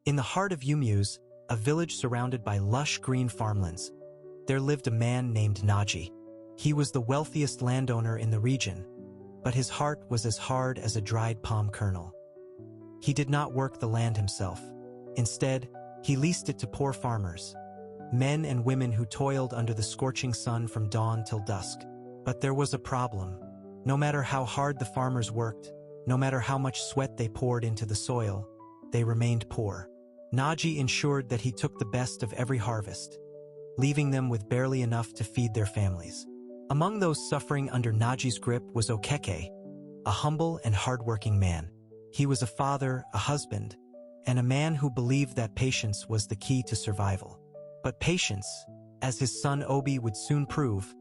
In the heart of Umuse, a village surrounded by lush green farmlands, there lived a man named Naji. He was the wealthiest landowner in the region, but his heart was as hard as a dried palm kernel. He did not work the land himself. Instead, he leased it to poor farmers, men and women who toiled under the scorching sun from dawn till dusk. But there was a problem. No matter how hard the farmers worked, no matter how much sweat they poured into the soil, they remained poor. Naji ensured that he took the best of every harvest, leaving them with barely enough to feed their families. Among those suffering under Naji's grip was Okeke, a humble and hardworking man. He was a father, a husband, and a man who believed that patience was the key to survival. But patience, as his son Obi would soon prove,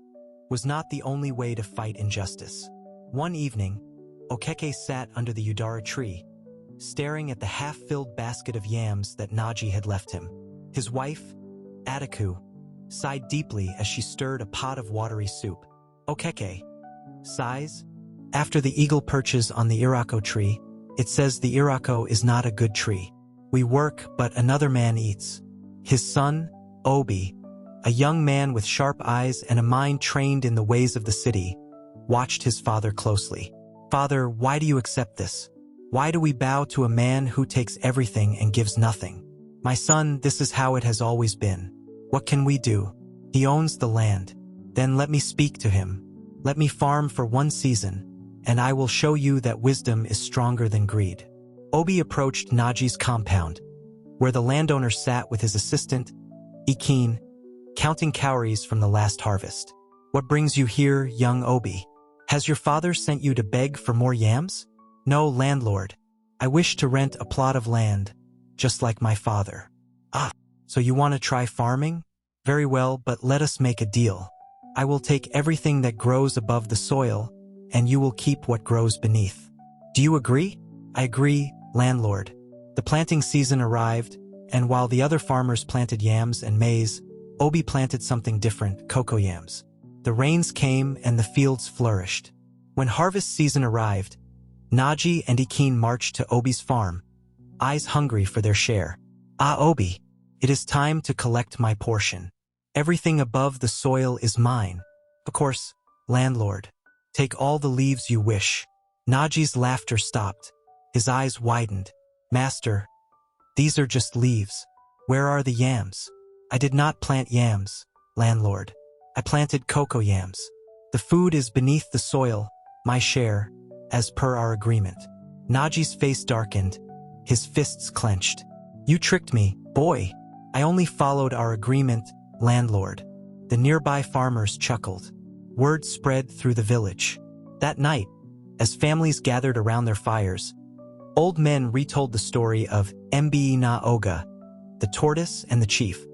was not the only way to fight injustice. One evening, Okeke sat under the Udara tree, staring at the half-filled basket of yams that Naji had left him. His wife, Adaku, sighed deeply as she stirred a pot of watery soup. Okeke sighs. After the eagle perches on the irako tree, it says the irako is not a good tree. We work, but another man eats. His son, Obi, a young man with sharp eyes and a mind trained in the ways of the city, watched his father closely. Father, why do you accept this? Why do we bow to a man who takes everything and gives nothing? My son, this is how it has always been. What can we do? He owns the land. Then let me speak to him. Let me farm for one season, and I will show you that wisdom is stronger than greed. Obi approached Naji's compound, where the landowner sat with his assistant, Ikin, counting cowries from the last harvest. What brings you here, young Obi? Has your father sent you to beg for more yams? No, landlord. I wish to rent a plot of land, just like my father. Ah, so you want to try farming? Very well, but let us make a deal. I will take everything that grows above the soil, and you will keep what grows beneath. Do you agree? I agree, landlord. The planting season arrived, and while the other farmers planted yams and maize, Obi planted something different, cocoa yams. The rains came and the fields flourished. When harvest season arrived, Naji and Ikin marched to Obi's farm, eyes hungry for their share. Ah, Obi, it is time to collect my portion. Everything above the soil is mine. Of course, landlord. Take all the leaves you wish. Naji's laughter stopped. His eyes widened. Master, these are just leaves. Where are the yams? I did not plant yams, landlord. I planted cocoa yams. The food is beneath the soil, my share, as per our agreement. Naji's face darkened, his fists clenched. You tricked me, boy. I only followed our agreement, landlord. The nearby farmers chuckled. Word spread through the village. That night, as families gathered around their fires, old men retold the story of Mbe na Oga, the tortoise and the chief,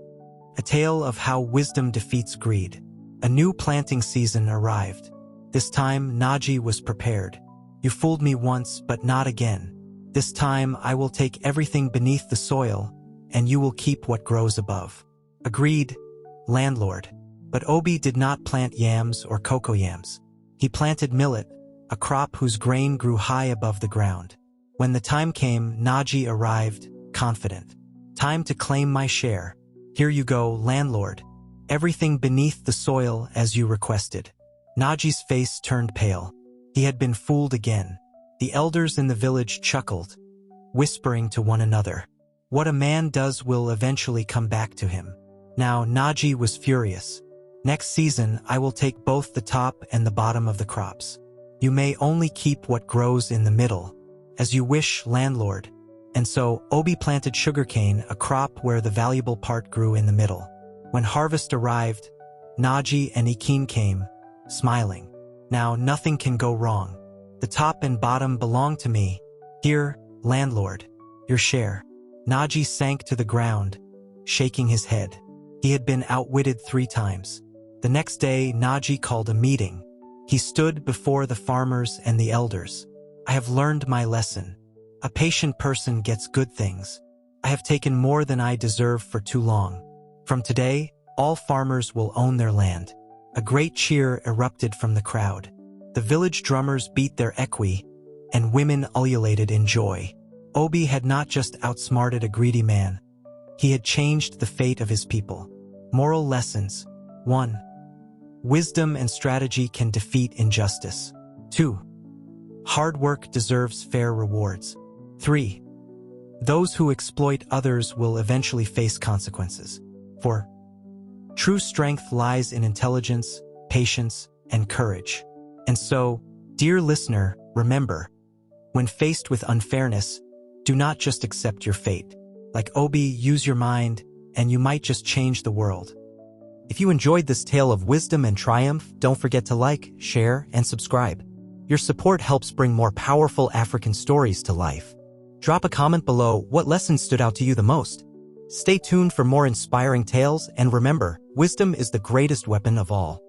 a tale of how wisdom defeats greed. A new planting season arrived. This time, Naji was prepared. You fooled me once, but not again. This time, I will take everything beneath the soil, and you will keep what grows above. Agreed, landlord. But Obi did not plant yams or cocoa yams. He planted millet, a crop whose grain grew high above the ground. When the time came, Naji arrived, confident. Time to claim my share. Here you go, landlord. Everything beneath the soil as you requested. Naji's face turned pale. He had been fooled again. The elders in the village chuckled, whispering to one another. What a man does will eventually come back to him. Now Naji was furious. Next season, I will take both the top and the bottom of the crops. You may only keep what grows in the middle, as you wish, landlord. And so, Obi planted sugarcane, a crop where the valuable part grew in the middle. When harvest arrived, Naji and Ikin came, smiling. Now nothing can go wrong. The top and bottom belong to me. Here, landlord, your share. Naji sank to the ground, shaking his head. He had been outwitted 3 times. The next day, Naji called a meeting. He stood before the farmers and the elders. I have learned my lesson. A patient person gets good things. I have taken more than I deserve for too long. From today, all farmers will own their land. A great cheer erupted from the crowd. The village drummers beat their equi, and women ululated in joy. Obi had not just outsmarted a greedy man. He had changed the fate of his people. Moral lessons. 1. Wisdom and strategy can defeat injustice. 2. Hard work deserves fair rewards. 3. Those who exploit others will eventually face consequences. 4. True strength lies in intelligence, patience, and courage. And so, dear listener, remember, when faced with unfairness, do not just accept your fate. Like Obi, use your mind, and you might just change the world. If you enjoyed this tale of wisdom and triumph, don't forget to like, share, and subscribe. Your support helps bring more powerful African stories to life. Drop a comment below what lesson stood out to you the most. Stay tuned for more inspiring tales, and remember, wisdom is the greatest weapon of all.